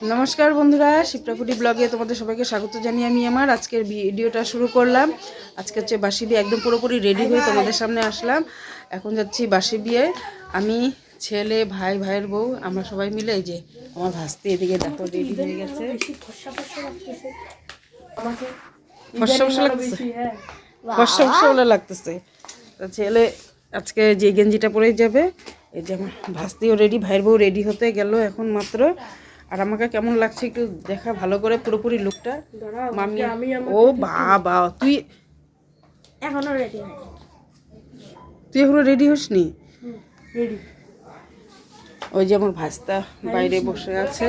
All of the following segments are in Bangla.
नमस्कार बंधुरा शिप्रापुटी ब्लगे तुम्हारे सबाइके स्वागत जानिए आमी आमार आजकेर भिडियोटा शुरू करलाम। आज के बासी बिये एकदम पुरोपुरी रेडी हये तुम्हारे सामने आसलाम। एखन जाচ্ছি बासी बिये आमी छेले भाई भाइयेर बউ आमरा सबाई मिले এই যে আমার ভাস্তি এদিকে দেখো রেডি হয়ে গেছে। ফর্সা লাগতেছে তো ছেলে আজকে যে গেঞ্জিটা পরে যাবে এই যে আমার ভাস্তিও রেডি ভাইয়ের বউ রেডি হতে গেল এখন মাত্র। আর আমাকে কেমন লাগছে একটু দেখা ভালো করে পুরোপুরি লুকটা মামি। ও বাবা তুই এখনো রেডি হয়নি? তুই এখনো রেডি হসনি? রেডি। ওই যে আমার ভাস্তা বাইরে বসে আছে।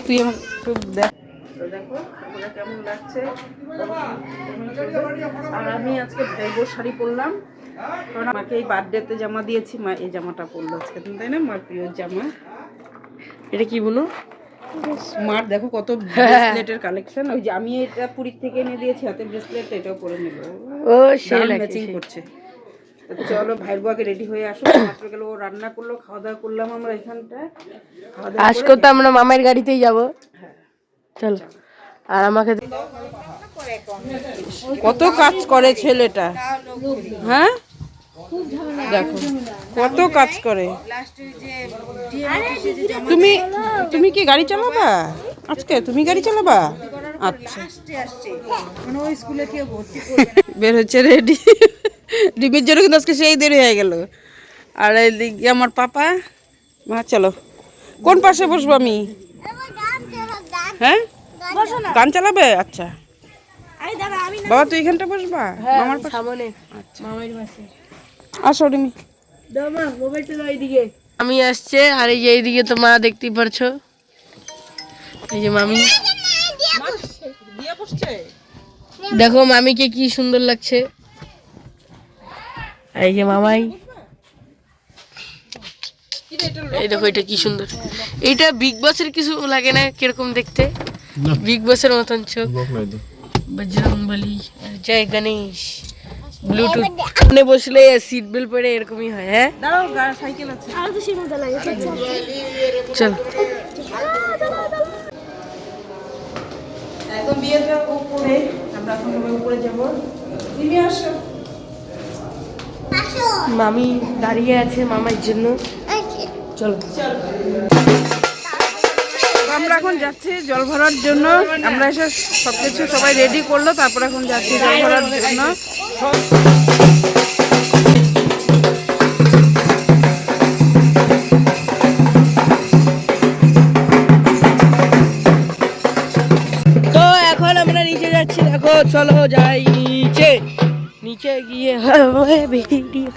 তুই আমার খুব দেখ দেখো আমাকে কেমন লাগছে। আর আমি আজকে ভাইবোর শাড়ি পরলাম কারণ আমাকে এই বার্থডেতে জামা দিয়েছি মা এই জামাটা পরলো আজকে, তাই না? মার প্রিয় জামা। এটা কি বলো স্মার্ট, দেখো কত ব্রেসলেটের কালেকশন। ওই যে আমি এটা পুরীর থেকে এনে দিয়েছি হাতে ব্রেসলেট, এটাও পরে নেব। ও সেই ম্যাচিং করছে। চলো ভাইয়ের বুয়াকে রেডি হয়ে আসো। মাত্র গেল ও রান্না করলো, খাওয়া দাওয়া করলাম আমরা এখানটায়। আজকে তো আমরা মামার গাড়িতেই যাব। হ্যাঁ চলো। আর আমাকে কত কাজ করে ছেলেটা, হ্যাঁ দেখো কত কাজ করে। তুমি তুমি কি গাড়ি চালাবা আজকে? তুমি গাড়ি চালাবা? আচ্ছা বের হচ্ছে রেডি। ডিবির জন্য কিন্তু আজকে সেই দেরি হয়ে গেল। আর এইদিকে আমার পাপা মা। চলো কোন পাশে বসবো আমি? হ্যাঁ গান চালাবে? আচ্ছা বাবা তুই এখানটা বসবা মামার সামনে। আচ্ছা মামার পাশে আসো রিমি। দামা মোবাইলটা দাও এইদিকে। আমি আসছে আর এই যে এইদিকে তো মা দেখতেই পারছো, এই যে মামি দিয়ে বসছে। দেখো মামিকে কি সুন্দর লাগছে। এই যে মামাই, এই দেখো এটা কি সুন্দর। এইটা বিগ বসের কিছু লাগে না কিরকম দেখতে? বিগ বসের মতন চোখ। বজরংবলী জয় গণেশ। ব্লুটুথ ফোনে বসলে সিট বেল্ট পরে এরকমই হয়। হ্যাঁ দাঁড়াও সাইকেল আছে আর তো সেই মজা লাগে। চল একদম বিয়েটা উপরে আমরা এখন উপরে যাব। তুমি আসো। মামি দাঁড়িয়ে আছে মামার জন্য। চলো আমরা এখন যাচ্ছি জল ভরার জন্য। আমরা এসে সবকিছু সবাই রেডি করলো, তারপর এখন যাচ্ছি জল ভরার জন্য। তো এখন আমরা নিচে যাচ্ছি। দেখো চলো যাই নিচে। নিচে গিয়ে ভিডিও।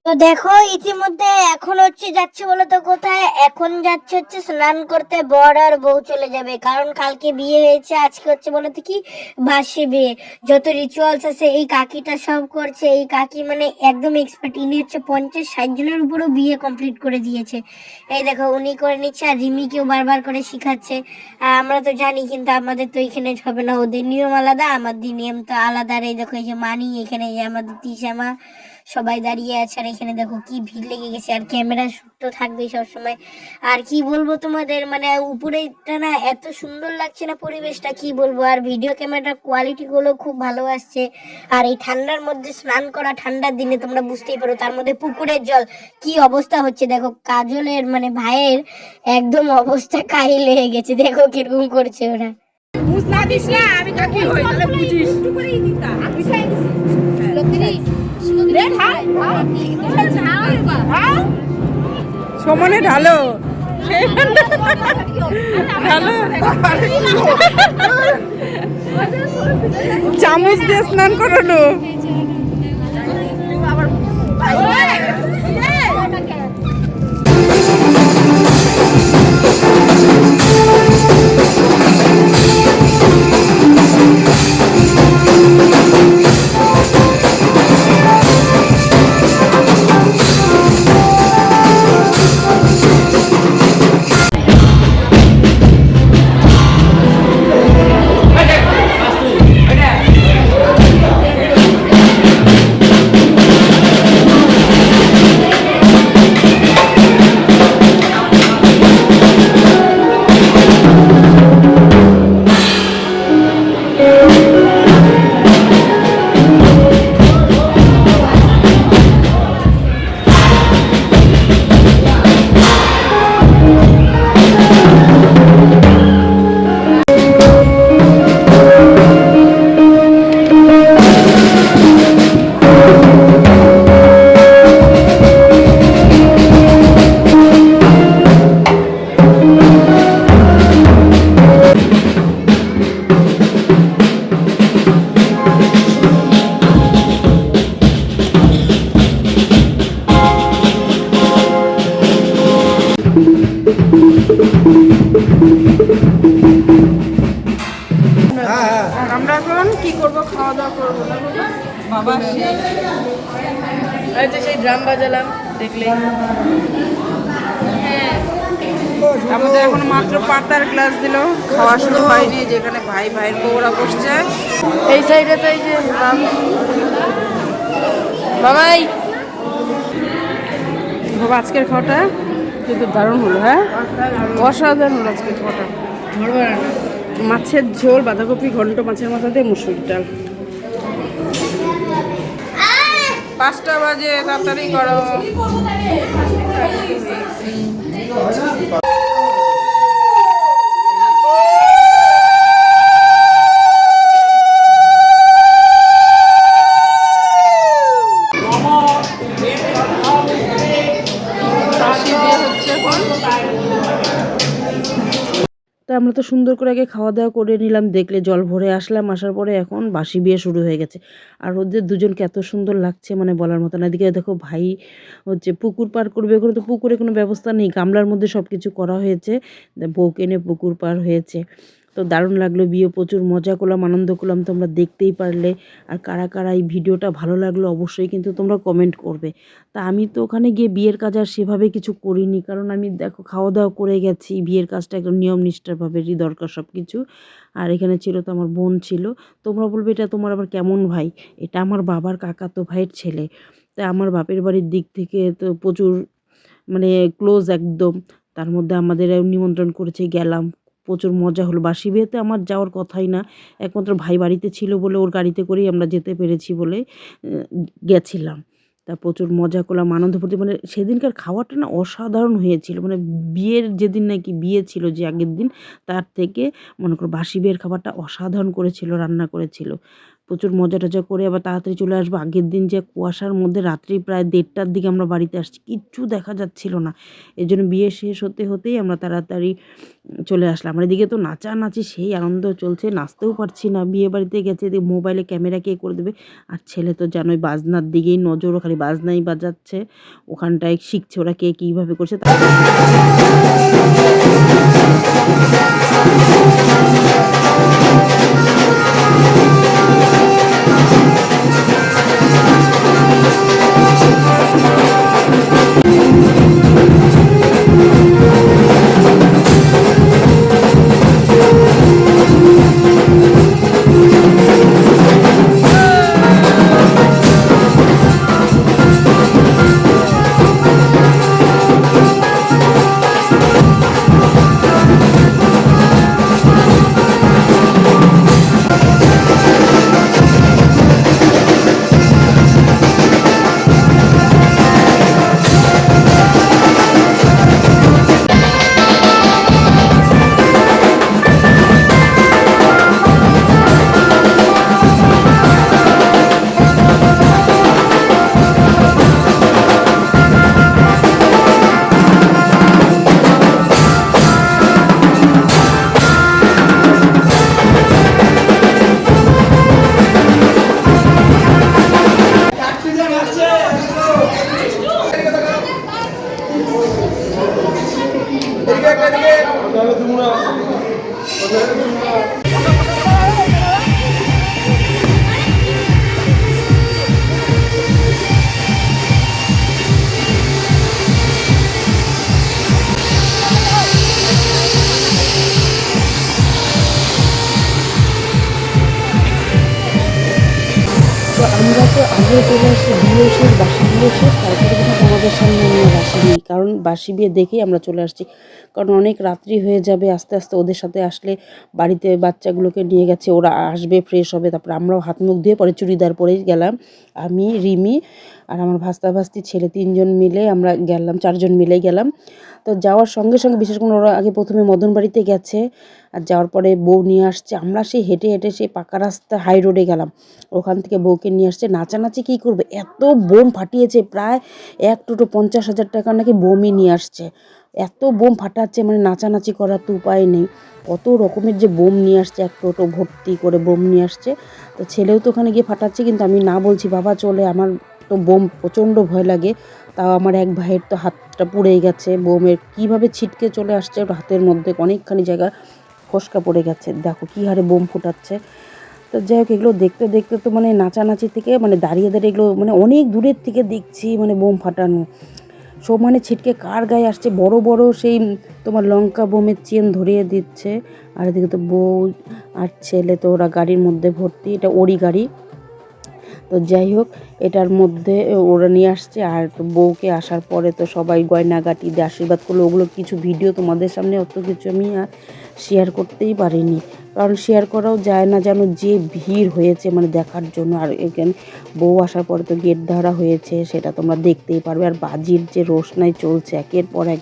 তো দেখো ইতিমধ্যে এখন যাচ্ছে বলো তো কোথায়? এখন যাচ্ছে স্নান করতে। বর আর বউ চলে যাবে কারণ কালকে বিয়ে হয়েছে, আজকে বলো তো কি বাসি বিয়ে। যত রিচুয়ালস আছে এই কাকিটা সব করছে। এই কাকি মানে একদম এক্সপার্ট। ইনি 50-60 জনের উপরও বিয়ে কমপ্লিট করে দিয়েছে। এই দেখো উনি করে নিচ্ছে আর রিমিকেও বারবার করে শিখাচ্ছে। আমরা তো জানি কিন্তু আমাদের তো এখানে হবে না, ওদের নিয়ম আলাদা আমাদের নিয়ম তো আলাদা। আর এই দেখো এই যে মানি, এখানে যে আমাদের তিশামা সবাই দাঁড়িয়ে আছে। আর এখানে দেখো কি ভিড় লেগে গেছে। আর ক্যামেরা শুট তো থাকবেই সবসময়। আর কি বলবো তোমাদের, মানে উপরেটা না এত সুন্দর লাগছে না পরিবেশটা, কি বলবো। আর ভিডিও ক্যামেরার কোয়ালিটি গুলো খুব ভালো আসছে। আর এই ঠান্ডার মধ্যে স্নান করা, ঠান্ডার দিনে তোমরা বুঝতেই পারো, তার মধ্যে পুকুরের জল কি অবস্থা হচ্ছে। দেখো কাজলের মানে ভাইয়ের একদম অবস্থা কাহিল হয়ে গেছে। দেখো কিরকম করছে ওরা। সমানে ঢালো ঢালো। চামচ দিয়ে স্নান করানো। আর আমরা এখন কি করবো, খাওয়া দাওয়া করবো না বাবা? সেই ড্রাম বাজালাম দেখলে। আমাদের এখন মাত্র পাতার গ্লাস দিল, খাওয়া শুরু হয়নি। যেখানে ভাই ভাইয়ের বউরা বসছে এই সাইডে তো এই যে বাবাই বাবা, আজকের খাওয়াটা কিন্তু দারুণ হলো। হ্যাঁ, অসাধারণ হলো আজকের খাওয়াটা। মাছের ঝোল, বাঁধাকপি ঘন্ট, মাছের মাথা দিয়ে মুসুর ডাল। 5টা বাজে, তাড়াতাড়ি করো। তো আমরা তো সুন্দর করে আগে খাওয়া দাওয়া করে নিলাম, দেখলে জল ভরে আসলাম। আসার পরে এখন বাসি বিয়ে শুরু হয়ে গেছে। আর ওদের দুজনকে এত সুন্দর লাগছে মানে বলার মতো না। এদিকে দেখো ভাই হচ্ছে পুকুর পার করবে, ওখানে তো পুকুরে কোনো ব্যবস্থা নেই, গামলার মধ্যে সব কিছু করা হয়েছে, বউকে এনে পুকুর পার হয়েছে। তো দারুণ লাগলো বিয়ে, প্রচুর মজা করলাম, আনন্দ করলাম, তোমরা দেখতেই পারলে। আর কারা কারা এই ভিডিওটা ভালো লাগলো অবশ্যই কিন্তু তোমরা কমেন্ট করবে। তা আমি তো ওখানে গিয়ে বিয়ের কাজ আর সেভাবে কিছু করিনি, কারণ আমি দেখো খাওয়া দাওয়া করে গেছি। বিয়ের কাজটা একদম নিয়ম নিষ্ঠাভাবেই দরকার সব কিছু। আর এখানে ছিল তো আমার বোন ছিল। তোমরা বলবে এটা তোমার আবার কেমন ভাই? এটা আমার বাবার কাকাতো ভাইয়ের ছেলে। তাই আমার বাপের বাড়ির দিক থেকে তো প্রচুর মানে ক্লোজ একদম। তার মধ্যে আমাদের নিমন্ত্রণ করেছে, গেলাম, প্রচুর মজা হলো। বাসি বিয়েতে আমার যাওয়ার কথাই না, একমাত্র ভাই বাড়িতে ছিল বলে ওর গাড়িতে করেই আমরা যেতে পেরেছি বলে গেছিলাম। তা প্রচুর মজা করলাম, আনন্দ ফুর্তি, মানে সেদিনকার খাওয়াটা না অসাধারণ হয়েছিল। মানে বিয়ের যেদিন নাকি বিয়ে ছিল, যে আগের দিন, তার থেকে মনে করো বাসি বিয়ের খাবারটা অসাধারণ করেছিল, রান্না করেছিল। প্রচুর মজা টজা করে আবার তাড়াতাড়ি চলে আসবো। আগের দিন যে কুয়াশার মধ্যে রাত্রি প্রায় 1:30টার দিকে আমরা বাড়িতে আসছি, কিচ্ছু দেখা যাচ্ছিল না। এই জন্য বিয়ে শেষ হতে হতেই আমরা তাড়াতাড়ি চলে আসলাম। আর এদিকে তো নাচানাচি সেই আনন্দ চলছে, নাচতেও পারছি না। বিয়ে বাড়িতে গেছে, মোবাইলে ক্যামেরা কে করে দেবে। আর ছেলে তো জানোই বাজনার দিকেই নজর, খালি বাজনাই বাজাচ্ছে, ওখানটায় শিখছে ওরা কে কীভাবে করছে। আমরা তো আগে চলে আসি বিয়ে শেষ, বাসি বিয়ে শেষ, তারপরে কিন্তু তোমাদের সামনে নিয়ে বাসি বিয়ে, কারণ বাসি বিয়ে দেখেই আমরা চলে আসছি। কারণ অনেক রাত্রি হয়ে যাবে, আস্তে আস্তে ওদের সাথে আসলে বাড়িতে বাচ্চাগুলোকে নিয়ে গেছে, ওরা আসবে, ফ্রেশ হবে, তারপরে আমরাও হাত মুখ ধুয়ে পরে চুড়িদার পরেই গেলাম। আমি, রিমি আর আমার ভাস্তা ভাস্তি ছেলে 3জন মিলে আমরা গেলাম, 4জন মিলে গেলাম। তো যাওয়ার সঙ্গে সঙ্গে বিশেষ করে ওরা আগে প্রথমে মদন বাড়িতে গেছে, আর যাওয়ার পরে বউ নিয়ে আসছে। আমরা সেই হেঁটে হেঁটে সেই পাকা রাস্তা হাই রোডে গেলাম, ওখান থেকে বউকে নিয়ে আসছে। নাচানাচি কী করবে, এত বোম ফাটিয়েছে, প্রায় 1 টোটো 50,000 টাকার নাকি বোমই নিয়ে আসছে। এত বোম ফাটাচ্ছে, মানে নাচানাচি করার তো উপায় নেই, কত রকমের যে বোম নিয়ে আসছে, 1 টোটো ভর্তি করে বোম নিয়ে আসছে। তো ছেলেও তো ওখানে গিয়ে ফাটাচ্ছে, কিন্তু আমি না বলছি, বাবা চলে, আমার তো বোম প্রচণ্ড ভয় লাগে। তাও আমার এক ভাইয়ের তো হাতটা পুড়েই গেছে, বোমের কীভাবে ছিটকে চলে আসছে ওর হাতের মধ্যে অনেকখানি জায়গা ফসকা পড়ে গেছে, দেখো কী হারে বোম ফুটাচ্ছে। তো যাই হোক এগুলো দেখতে দেখতে তো মানে নাচানাচি থেকে মানে দাঁড়িয়ে দাঁড়িয়ে এগুলো মানে অনেক দূরের থেকে দেখছি মানে বোম ফাটানো সব মানে ছিটকে কার গায়ে আসছে, বড় বড় সেই তোমার লঙ্কা বোমের চেন ধরিয়ে দিচ্ছে। আর এদিকে তো বউ আর ছেলে তো ওরা গাড়ির মধ্যে ভর্তি, এটা ওরই গাড়ি। তো যাই হোক এটার মধ্যে ওরা নিয়ে আসছে, আর বউকে আসার পরে তো সবাই গয়নাগাটি দিয়ে আশীর্বাদ করলো। ওগুলো কিছু ভিডিও তোমাদের সামনে অত কিছু আমি আর শেয়ার করতেই পারিনি, কারণ শেয়ার করাও যায় না, যেন যে ভিড় হয়েছে মানে দেখার জন্য। আর এখানে বউ আসার পরে তো গেট ধরা হয়েছে, সেটা তোমরা দেখতেই পারবে। আর বাজির যে রোশনাই চলছে, একের পর এক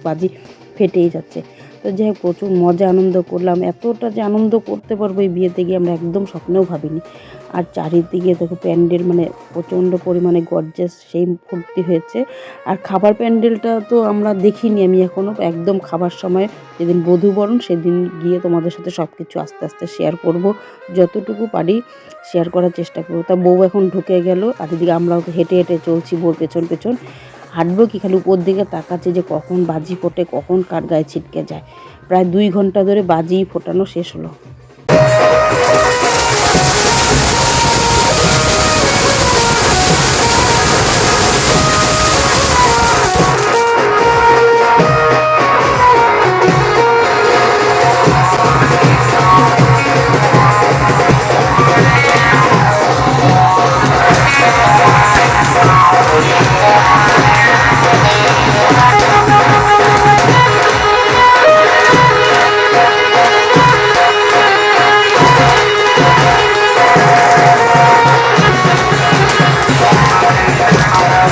বাজি ফেটেই যাচ্ছে। তো যাই হোক প্রচুর মজা আনন্দ করলাম, এতটা যে আনন্দ করতে পারবো এই বিয়েতে গিয়ে আমরা একদম স্বপ্নেও ভাবিনি। আর চারিদিকে দেখো প্যান্ডেল মানে প্রচণ্ড পরিমাণে গর্জাস সেই ভর্তি হয়েছে। আর খাবার প্যান্ডেলটা তো আমরা দেখিনি আমি এখনও, একদম খাবার সময় যেদিন বধূবরণ সেদিন গিয়ে তোমাদের সাথে সব কিছু আস্তে আস্তে শেয়ার করব, যতটুকু পারি শেয়ার করার চেষ্টা করবো। তা বউ এখন ঢুকে গেল, আর এদিকে আমরাও হেঁটে হেঁটে চলছি বউর পেছন পেছন। হাঁটবো কি খালি উপর দিকে তাকাচ্ছে যে কখন বাজি ফোটে, কখন কার গায়ে ছিটকে যায়। প্রায় 2 ঘন্টা ধরে বাজি ফোটানো শেষ হলো।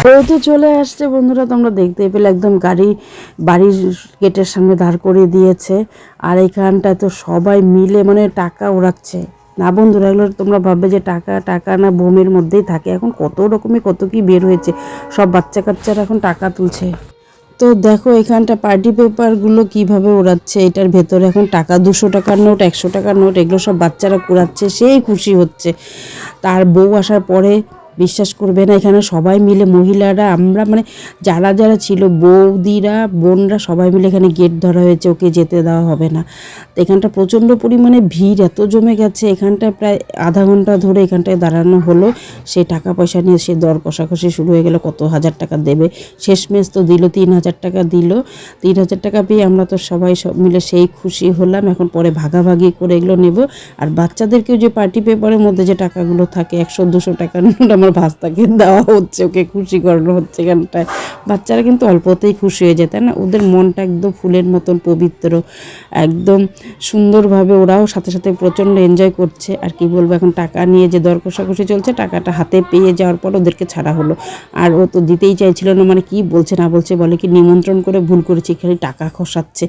বউ তো চলে আসছে বন্ধুরা, তোমরা দেখতেই পেলে একদম বাড়ির গেটের সামনে দাঁড় করিয়ে দিয়েছে। আর এইখানটায় তো সবাই মিলে মানে টাকা ওড়াচ্ছে। না বন্ধুরা, এগুলো তোমরা ভাববে যে টাকা না বোমের মধ্যেই থাকে। এখন কত রকমের কত কি বের হয়েছে, সব বাচ্চা কাচ্চারা এখন টাকা তুলছে। তো দেখো এখানটা পার্টি পেপারগুলো কিভাবে ওড়াচ্ছে, এটার ভেতরে এখন টাকা 200 টাকার নোট, 100 টাকার নোট, এগুলো সব বাচ্চারা কুড়াচ্ছে, সেই খুশি হচ্ছে। তার বউ আসার পরে বিশ্বাস করবে না, এখানে সবাই মিলে মহিলারা আমরা মানে যারা যারা ছিল বৌদিরা বোনরা সবাই মিলে এখানে গেট ধরা হয়েছে, ওকে যেতে দেওয়া হবে না। তো এখানটা প্রচণ্ড পরিমাণে ভিড় এত জমে গেছে, এখানটায় প্রায় আধা ঘন্টা ধরে এখানটায় দাঁড়ানো হলো। সে টাকা পয়সা নিয়ে সে দর কষাকষি শুরু হয়ে গেল, কত হাজার টাকা দেবে। শেষমেশ তো দিল 3000 টাকা দিল। 3000 টাকা পেয়ে আমরা তো সবাই সব মিলে সেই খুশি হলাম। এখন পরে ভাগাভাগি করে এগুলো নেব। আর বাচ্চাদেরকেও যে পার্টি পেপারের মধ্যে যে টাকাগুলো থাকে 100-200 টাকার নোট আমার ভাস্তাকে দেওয়া হচ্ছে, ওকে খুশি করানো হচ্ছে। এখানটায় বাচ্চারা কিন্তু অল্পতেই খুশি হয়ে যায়, তাই না? ওদের মনটা একদম ফুলের মতন পবিত্র, একদম সুন্দরভাবে ওরাও সাথে সাথে প্রচণ্ড এনজয় করছে। আর কি বলবো, এখন টাকা নিয়ে যে দর কষাকষি চলছে, টাকাটা হাতে পেয়ে যাওয়ার পর ওদেরকে ছাড়া হলো। আর ও তো দিতেই চাইছিল না, মানে কি বলছে না বলছে, বলে কি নিমন্ত্রণ করে ভুল করেছি, খালি টাকা খসাচ্ছে।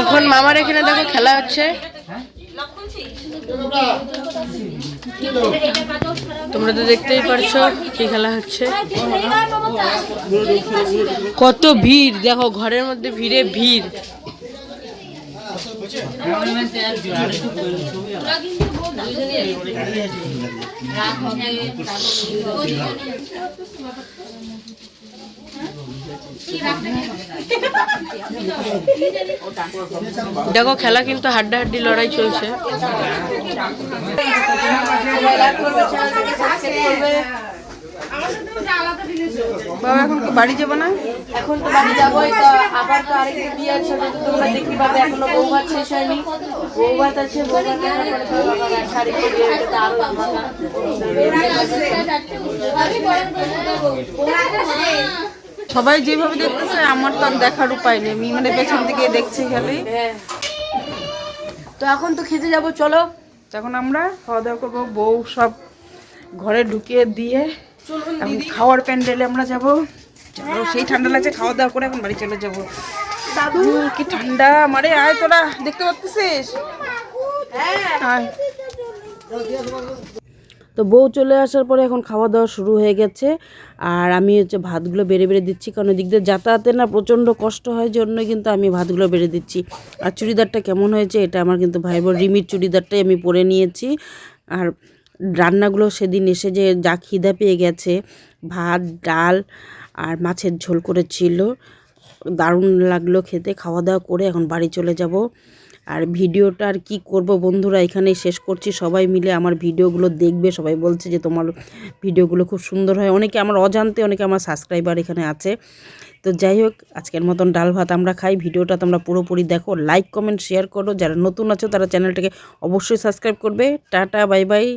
এখন মামার এখানে দেখো খেলা হচ্ছে, তোমরা তো দেখতেই পারছো কি খেলা হচ্ছে। কত ভিড় দেখো, ঘরের মধ্যে ভিড়ে ভিড়। দেখো খেলা কিন্তু হাড্ডাহাড্ডি লড়াই চলছে। বাবা এখন তো বাড়ি যাবো না? এখন তো বাড়ি যাবোই, তো আবার তো আরেকটা বিয়ে আছে, ওটা তো তোমরা দেখতে পাবে। এখনো বউ ভাত শেষ হয়নি, বউ ভাত আছে, বউ ভাত শাড়ি পরিয়ে এটা আরো ধামাকা। সবাই যেভাবে দেখতেছে আমার তো আর দেখার উপায় নেই, আমি মানে পেছন থেকে দেখছি খালি। হ্যাঁ, তো এখন তো খেতে যাবো, চলো। তখন আমরা খাওয়া দাওয়া করবো, বউ সব ঘরে ঢুকিয়ে দিয়ে এখন খাওয়ার প্যান্ডেলে আমরা যাবো। চলো, সেই ঠান্ডা লাগছে, খাওয়া দাওয়া করে এখন বাড়ি চলে যাবো। দাদু কি ঠান্ডা, মারে আয়, তোরা দেখতে পাচ্ছিস? আয়। তো বউ চলে আসার পরে এখন খাওয়া দাওয়া শুরু হয়ে গেছে, আর আমি হচ্ছে ভাতগুলো বেড়ে বেড়ে দিচ্ছি, কারণ এদিক দিয়ে যাতায়াতে না প্রচণ্ড কষ্ট হয়, জন্যই কিন্তু আমি ভাতগুলো বেড়ে দিচ্ছি। আর চুড়িদারটা কেমন হয়েছে, এটা আমার কিন্তু ভাই বোন রিমির চুড়িদারটাই আমি পরে নিয়েছি। আর রান্নাগুলো সেদিন এসে যে যা খিদা পেয়ে গেছে, ভাত ডাল আর মাছের ঝোল করেছিল, দারুণ লাগলো খেতে। খাওয়া দাওয়া করে এখন বাড়ি চলে যাব। আর ভিডিওটা আর কি করব বন্ধুরা, এখানেই শেষ করছি। সবাই মিলে আমার ভিডিওগুলো দেখবে, সবাই বলছে যে তোমার ভিডিওগুলো খুব সুন্দর হয়, অনেকে আমার অজান্তে, অনেকে আমার সাবস্ক্রাইবার এখানে আছে। তো যাই হোক, আজকের মতন ডাল ভাত আমরা খাই। ভিডিওটা তোমরা পুরোপুরি দেখো, লাইক কমেন্ট শেয়ার করো। যারা নতুন আছো তারা চ্যানেলটাকে অবশ্যই সাবস্ক্রাইব করবে। Tata, bye bye.